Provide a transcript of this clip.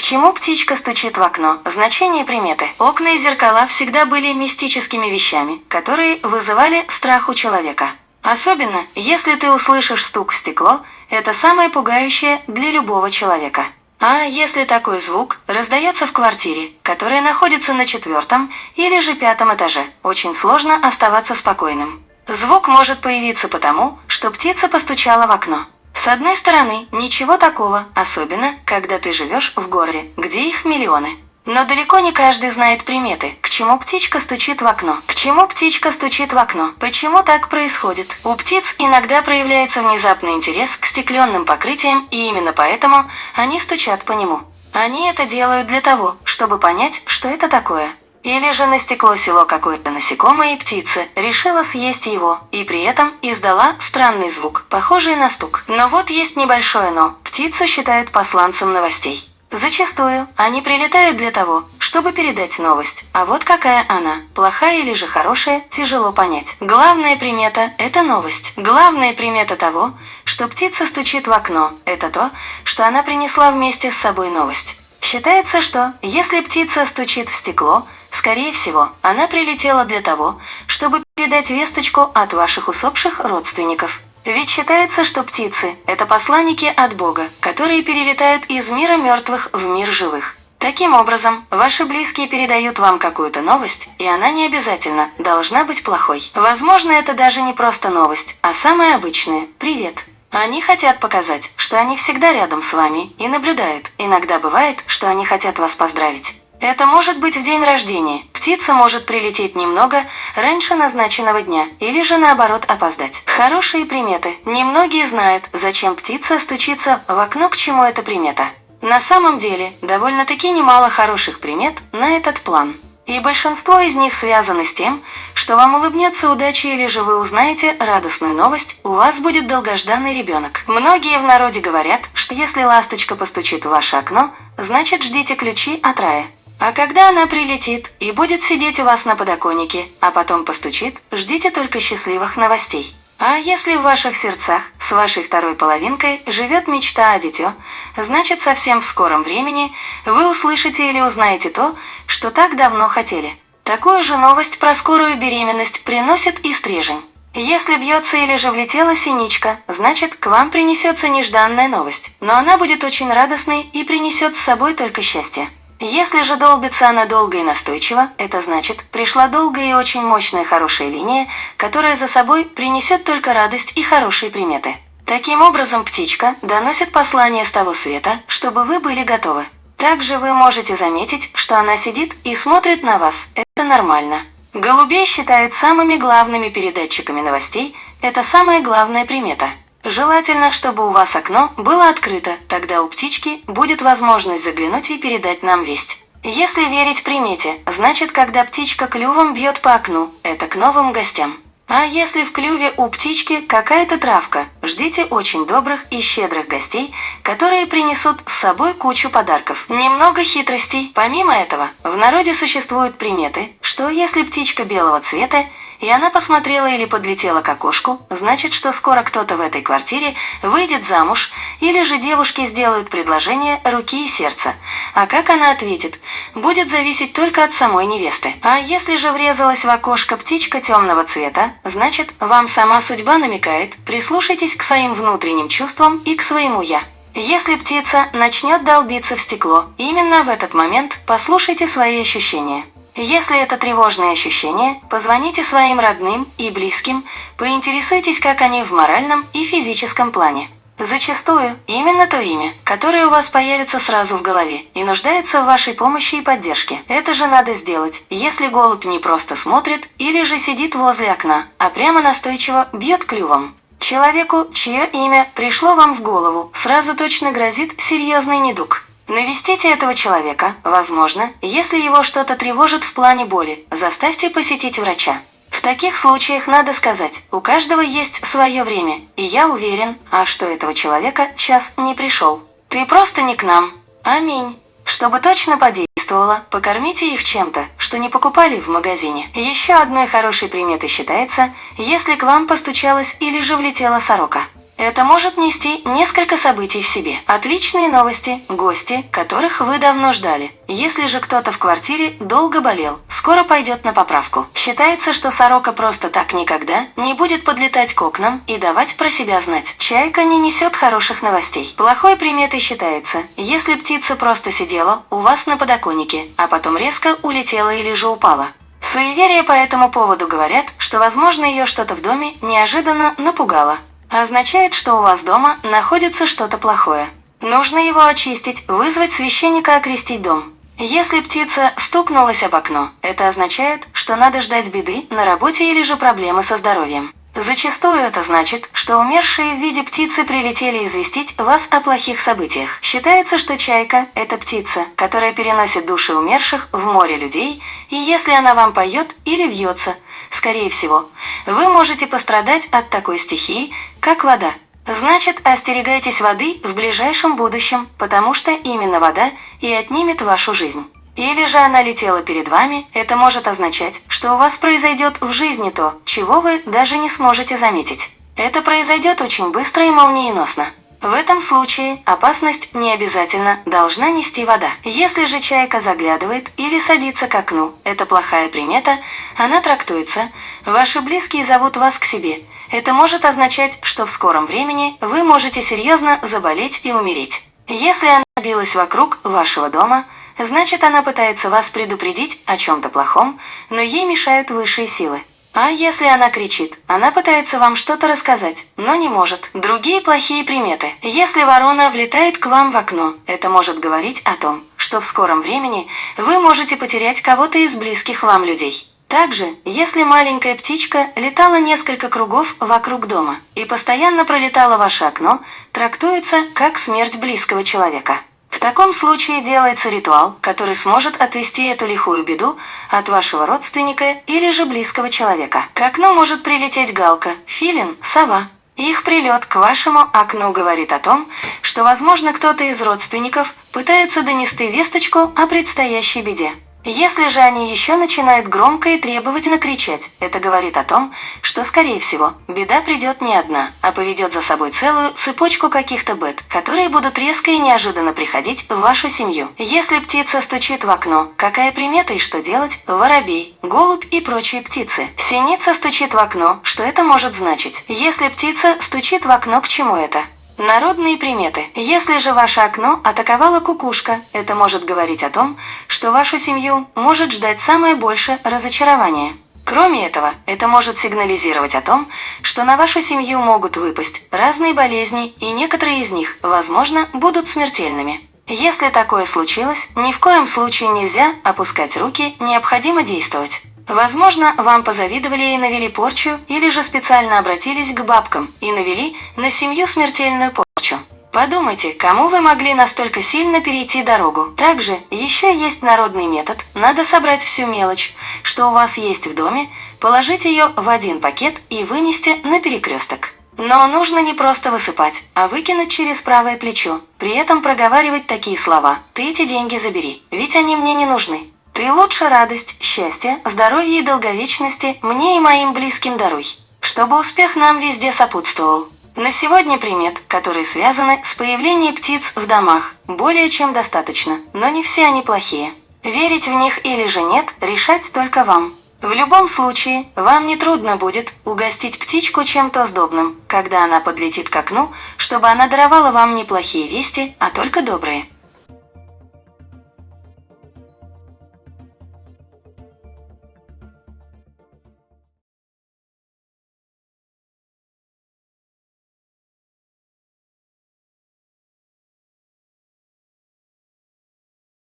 чему птичка стучит в окно? Значение приметы. Окна и зеркала всегда были мистическими вещами, которые вызывали страх у человека. Особенно, если ты услышишь стук в стекло, это самое пугающее для любого человека. А если такой звук раздается в квартире, которая находится на 4-м или же 5-м этаже, очень сложно оставаться спокойным. Звук может появиться потому, что птица постучала в окно. С одной стороны, ничего такого, особенно, когда ты живешь в городе, где их миллионы. Но далеко не каждый знает приметы, к чему птичка стучит в окно. К чему птичка стучит в окно? Почему так происходит? У птиц иногда проявляется внезапный интерес к стекленным покрытиям, и именно поэтому они стучат по нему. Они это делают для того, чтобы понять, что это такое. Или же на стекло село какое-то насекомое, и птица решила съесть его, и при этом издала странный звук, похожий на стук. Но вот есть небольшое «но». Птицу считают посланцем новостей. Зачастую они прилетают для того, чтобы передать новость, а вот какая она, плохая или же хорошая, тяжело понять. Главная примета – это новость. Главная примета того, что птица стучит в окно, это то, что она принесла вместе с собой новость. Считается, что если птица стучит в стекло, скорее всего, она прилетела для того, чтобы передать весточку от ваших усопших родственников. Ведь считается, что птицы – это посланники от Бога, которые перелетают из мира мертвых в мир живых. Таким образом, ваши близкие передают вам какую-то новость, и она не обязательно должна быть плохой. Возможно, это даже не просто новость, а самая обычная – «Привет». Они хотят показать, что они всегда рядом с вами и наблюдают. Иногда бывает, что они хотят вас поздравить. Это может быть в день рождения. Птица может прилететь немного раньше назначенного дня или же наоборот опоздать. Хорошие приметы. Немногие знают, зачем птица стучится в окно, к чему эта примета. На самом деле, довольно-таки немало хороших примет на этот план. И большинство из них связаны с тем, что вам улыбнется удача или же вы узнаете радостную новость, у вас будет долгожданный ребенок. Многие в народе говорят, что если ласточка постучит в ваше окно, значит ждите ключи от рая. А когда она прилетит и будет сидеть у вас на подоконнике, а потом постучит, ждите только счастливых новостей. А если в ваших сердцах с вашей второй половинкой живет мечта о дитё, значит совсем в скором времени вы услышите или узнаете то, что так давно хотели. Такую же новость про скорую беременность приносит и стрижень. Если бьется или же влетела синичка, значит к вам принесется нежданная новость, но она будет очень радостной и принесет с собой только счастье. Если же долбится она долго и настойчиво, это значит, пришла долгая и очень мощная хорошая линия, которая за собой принесет только радость и хорошие приметы. Таким образом, птичка доносит послание с того света, чтобы вы были готовы. Также вы можете заметить, что она сидит и смотрит на вас. Это нормально. Голубей считают самыми главными передатчиками новостей. Это самая главная примета. Желательно, чтобы у вас окно было открыто, тогда у птички будет возможность заглянуть и передать нам весть. Если верить примете, значит, когда птичка клювом бьет по окну, это к новым гостям. А если в клюве у птички какая-то травка, ждите очень добрых и щедрых гостей, которые принесут с собой кучу подарков. Немного хитростей. Помимо этого, в народе существуют приметы, что если птичка белого цвета, и она посмотрела или подлетела к окошку, значит, что скоро кто-то в этой квартире выйдет замуж, или же девушке сделают предложение руки и сердца. А как она ответит, будет зависеть только от самой невесты. А если же врезалась в окошко птичка темного цвета, значит, вам сама судьба намекает, прислушайтесь к своим внутренним чувствам и к своему «я». Если птица начнет долбиться в стекло, именно в этот момент послушайте свои ощущения. Если это тревожные ощущения, позвоните своим родным и близким, поинтересуйтесь, как они в моральном и физическом плане. Зачастую именно то имя, которое у вас появится сразу в голове и нуждается в вашей помощи и поддержке. Это же надо сделать, если голубь не просто смотрит или же сидит возле окна, а прямо настойчиво бьет клювом. Человеку, чье имя пришло вам в голову, сразу точно грозит серьезный недуг. Навестите этого человека, возможно, если его что-то тревожит в плане боли, заставьте посетить врача. В таких случаях надо сказать, у каждого есть свое время, и я уверен, что этого человека час не пришел. Ты просто не к нам. Аминь. Чтобы точно подействовало, покормите их чем-то, что не покупали в магазине. Еще одной хорошей приметой считается, если к вам постучалась или же влетела сорока. Это может нести несколько событий в себе. Отличные новости, гости, которых вы давно ждали. Если же кто-то в квартире долго болел, скоро пойдет на поправку. Считается, что сорока просто так никогда не будет подлетать к окнам и давать про себя знать. Чайка не несет хороших новостей. Плохой приметой считается, если птица просто сидела у вас на подоконнике, а потом резко улетела или же упала. Суеверия по этому поводу говорят, что, возможно, ее что-то в доме неожиданно напугало. Означает, что у вас дома находится что-то плохое. Нужно его очистить, вызвать священника окрестить дом. Если птица стукнулась об окно, это означает, что надо ждать беды на работе или же проблемы со здоровьем. Зачастую это значит, что умершие в виде птицы прилетели известить вас о плохих событиях. Считается, что чайка – это птица, которая переносит души умерших в море людей, и если она вам поет или вьется, скорее всего, вы можете пострадать от такой стихии, как вода. Значит, остерегайтесь воды в ближайшем будущем, потому что именно вода и отнимет вашу жизнь. Или же она летела перед вами, это может означать, что у вас произойдет в жизни то, чего вы даже не сможете заметить. Это произойдет очень быстро и молниеносно. В этом случае опасность не обязательно должна нести вода. Если же чайка заглядывает или садится к окну, это плохая примета, она трактуется «Ваши близкие зовут вас к себе». Это может означать, что в скором времени вы можете серьезно заболеть и умереть. Если она билась вокруг вашего дома, значит, она пытается вас предупредить о чем-то плохом, но ей мешают высшие силы. А если она кричит, она пытается вам что-то рассказать, но не может. Другие плохие приметы. Если ворона влетает к вам в окно, это может говорить о том, что в скором времени вы можете потерять кого-то из близких вам людей. Также, если маленькая птичка летала несколько кругов вокруг дома и постоянно пролетала ваше окно, трактуется как смерть близкого человека. В таком случае делается ритуал, который сможет отвести эту лихую беду от вашего родственника или же близкого человека. К окну может прилететь галка, филин, сова. Их прилет к вашему окну говорит о том, что, возможно, кто-то из родственников пытается донести весточку о предстоящей беде. Если же они еще начинают громко и требовательно кричать, это говорит о том, что, скорее всего, беда придет не одна, а поведет за собой целую цепочку каких-то бед, которые будут резко и неожиданно приходить в вашу семью. Если птица стучит в окно, какая примета и что делать? Воробей, голубь и прочие птицы. Синица стучит в окно, что это может значить? Если птица стучит в окно, к чему это? Народные приметы. Если же ваше окно атаковала кукушка, это может говорить о том, что вашу семью может ждать самое большее разочарование. Кроме этого, это может сигнализировать о том, что на вашу семью могут выпасть разные болезни, и некоторые из них, возможно, будут смертельными. Если такое случилось, ни в коем случае нельзя опускать руки, необходимо действовать. Возможно, вам позавидовали и навели порчу, или же специально обратились к бабкам и навели на семью смертельную порчу. Подумайте, кому вы могли настолько сильно перейти дорогу. Также еще есть народный метод. Надо собрать всю мелочь, что у вас есть в доме, положить ее в один пакет и вынести на перекресток. Но нужно не просто высыпать, а выкинуть через правое плечо. При этом проговаривать такие слова: «Ты эти деньги забери, ведь они мне не нужны». Ты лучше радость, счастье, здоровье и долговечности мне и моим близким даруй, чтобы успех нам везде сопутствовал. На сегодня примет, которые связаны с появлением птиц в домах, более чем достаточно, но не все они плохие. Верить в них или же нет, решать только вам. В любом случае, вам не трудно будет угостить птичку чем-то сдобным, когда она подлетит к окну, чтобы она даровала вам не плохие вести, а только добрые.